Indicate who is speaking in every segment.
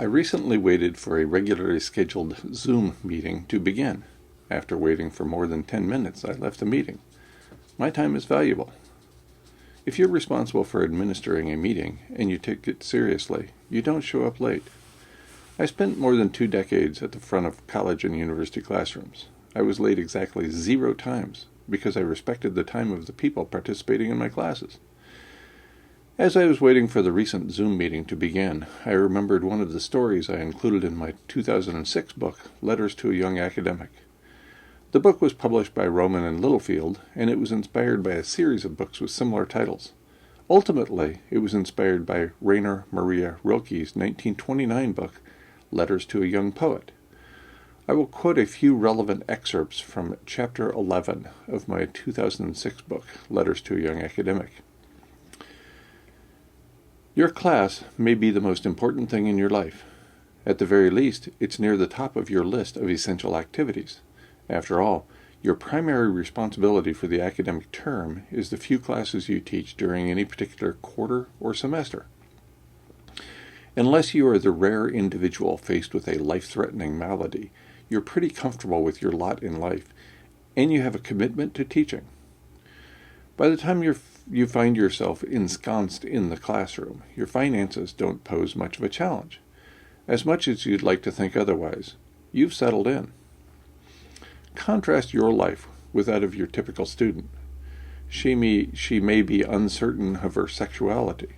Speaker 1: I recently waited for a regularly scheduled Zoom meeting to begin. After waiting for more than 10 minutes, I left the meeting. My time is valuable. If you're responsible for administering a meeting and you take it seriously, you don't show up late. I spent more than 2 decades at the front of college and university classrooms. I was late exactly 0 times because I respected the time of the people participating in my classes. As I was waiting for the recent Zoom meeting to begin, I remembered one of the stories I included in my 2006 book, Letters to a Young Academic. The book was published by Rowman and Littlefield, and it was inspired by a series of books with similar titles. Ultimately, it was inspired by Rainer Maria Rilke's 1929 book, Letters to a Young Poet. I will quote a few relevant excerpts from Chapter 11 of my 2006 book, Letters to a Young Academic. Your class may be the most important thing in your life. At the very least, it's near the top of your list of essential activities. After all, your primary responsibility for the academic term is the few classes you teach during any particular quarter or semester. Unless you are the rare individual faced with a life-threatening malady, you're pretty comfortable with your lot in life, and you have a commitment to teaching. By the time you find yourself ensconced in the classroom, your finances don't pose much of a challenge. As much as you'd like to think otherwise, you've settled in. Contrast your life with that of your typical student. She may be uncertain of her sexuality.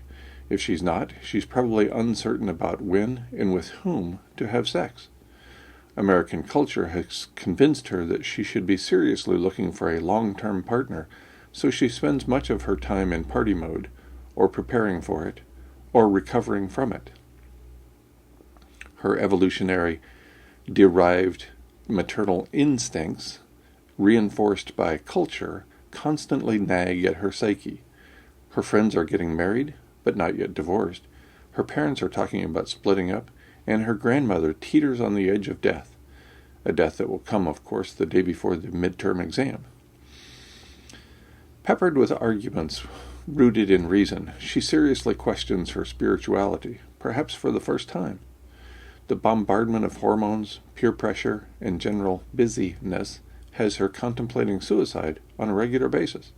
Speaker 1: If she's not, she's probably uncertain about when and with whom to have sex. American culture has convinced her that she should be seriously looking for a long-term partner, so she spends much of her time in party mode, or preparing for it, or recovering from it. Her evolutionary, derived maternal instincts, reinforced by culture, constantly nag at her psyche. Her friends are getting married, but not yet divorced. Her parents are talking about splitting up, and her grandmother teeters on the edge of death, a death that will come, of course, the day before the midterm exam. Peppered with arguments rooted in reason, she seriously questions her spirituality, perhaps for the first time. The bombardment of hormones, peer pressure, and general busyness has her contemplating suicide on a regular basis.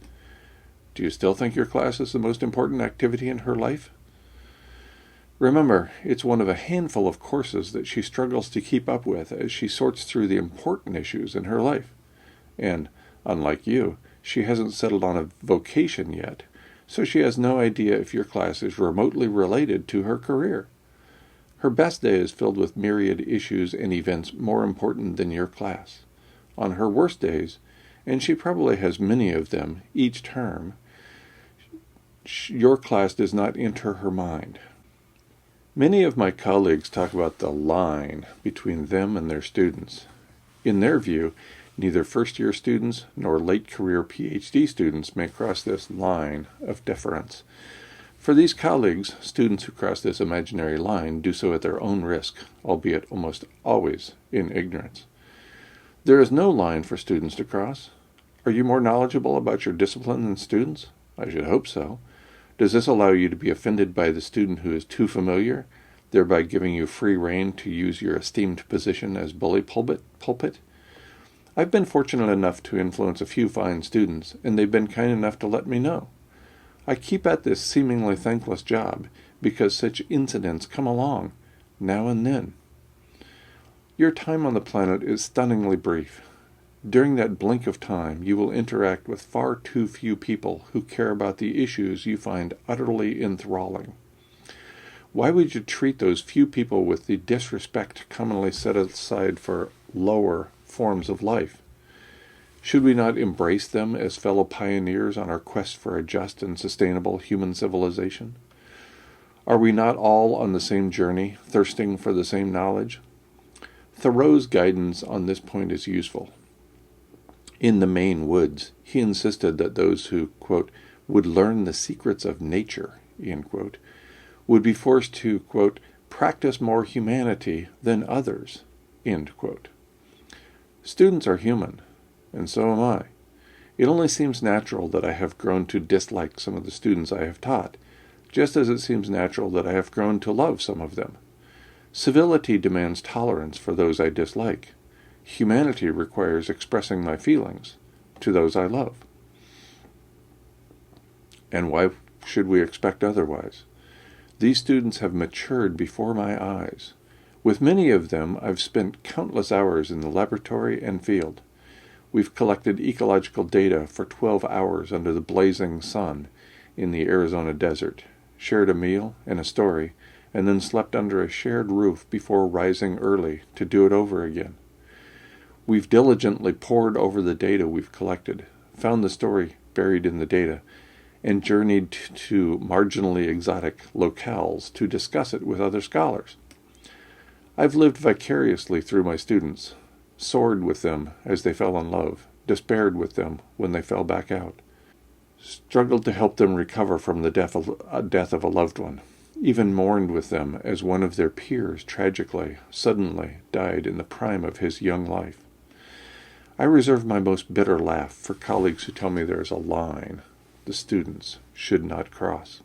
Speaker 1: Do you still think your class is the most important activity in her life? Remember, it's one of a handful of courses that she struggles to keep up with as she sorts through the important issues in her life. And, unlike you, she hasn't settled on a vocation yet, so she has no idea if your class is remotely related to her career. Her best day is filled with myriad issues and events more important than your class. On her worst days, and she probably has many of them each term, your class does not enter her mind. Many of my colleagues talk about the line between them and their students. In their view, neither first-year students nor late-career PhD students may cross this line of deference. For these colleagues, students who cross this imaginary line do so at their own risk, albeit almost always in ignorance. There is no line for students to cross. Are you more knowledgeable about your discipline than students? I should hope so. Does this allow you to be offended by the student who is too familiar, thereby giving you free rein to use your esteemed position as bully pulpit? I've been fortunate enough to influence a few fine students, and they've been kind enough to let me know. I keep at this seemingly thankless job because such incidents come along, now and then. Your time on the planet is stunningly brief. During that blink of time, you will interact with far too few people who care about the issues you find utterly enthralling. Why would you treat those few people with the disrespect commonly set aside for lower forms of life? Should we not embrace them as fellow pioneers on our quest for a just and sustainable human civilization? Are we not all on the same journey, thirsting for the same knowledge? Thoreau's guidance on this point is useful. In the Maine woods, he insisted that those who, quote, would learn the secrets of nature, end quote, would be forced to, quote, practice more humanity than others, end quote. Students are human, and so am I. It only seems natural that I have grown to dislike some of the students I have taught, just as it seems natural that I have grown to love some of them. Civility demands tolerance for those I dislike. Humanity requires expressing my feelings to those I love. And why should we expect otherwise? These students have matured before my eyes. With many of them, I've spent countless hours in the laboratory and field. We've collected ecological data for 12 hours under the blazing sun in the Arizona desert, shared a meal and a story, and then slept under a shared roof before rising early to do it over again. We've diligently pored over the data we've collected, found the story buried in the data, and journeyed to marginally exotic locales to discuss it with other scholars. I've lived vicariously through my students, soared with them as they fell in love, despaired with them when they fell back out, struggled to help them recover from the death of a loved one, even mourned with them as one of their peers tragically, suddenly died in the prime of his young life. I reserve my most bitter laugh for colleagues who tell me there is a line the students should not cross.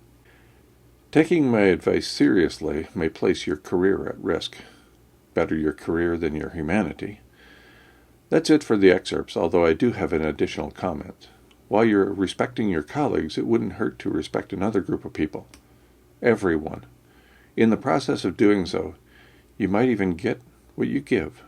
Speaker 1: Taking my advice seriously may place your career at risk. Better your career than your humanity. That's it for the excerpts, although I do have an additional comment. While you're respecting your colleagues, it wouldn't hurt to respect another group of people. Everyone. In the process of doing so, you might even get what you give.